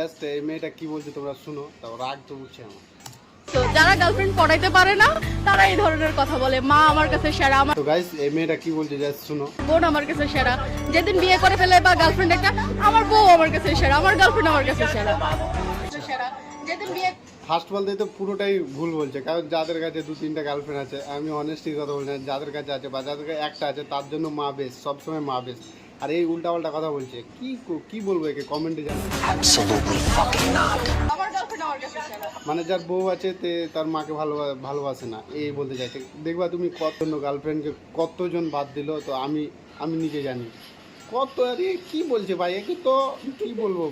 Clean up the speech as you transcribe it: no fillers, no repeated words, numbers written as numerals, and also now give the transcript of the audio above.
Just এই মেয়েটা কি বলছে তোমরা শুনো, তাও রাগ তো উঠছে আমার। তো যারা গার্লফ্রেন্ড পড়াইতে পারে না তারা এই ধরনের কথা বলে, মা আমার কাছে সেরা, আমার তো গাইস এই মেয়েটা কি বলছে জাস্ট শুনো। বোন আমার কাছে সেরা। যেদিন বিয়ে করে ফেলে বা গার্লফ্রেন্ড একটা, আমার বউ আমার কাছে সেরা, আমার গার্লফ্রেন্ড আমার কাছে সেরা। যেদিন বিয়ে ফার্স্ট বলতে তো পুরোটাই ভুল বলছে, কারণ যাদের কাছে 2-3টা গার্লফ্রেন্ড আছে, আমি অনেস্টলি কথা বলছি, যাদের কাছে আছে বা যাদের কাছে একটা আছে তার জন্য মা বেস্ট, সবসময় মা বেস্ট। আর এই উল্টাপাল্টা কথা বলছে, কি বলবো একে, কমেন্টে জানাও। আমার গার্লফ্রেন্ড আমার কাছে সেরা। মানে যার বউ আছে তার মাকে ভালোবাসে না, এই বলতে চাইছে। দেখবা তুমি কতজন গার্লফ্রেন্ডকে কতজন বাদ দিল, তো আমি নিজে জানি কত। আরে কি বলছে ভাই, একে তো কি বলবো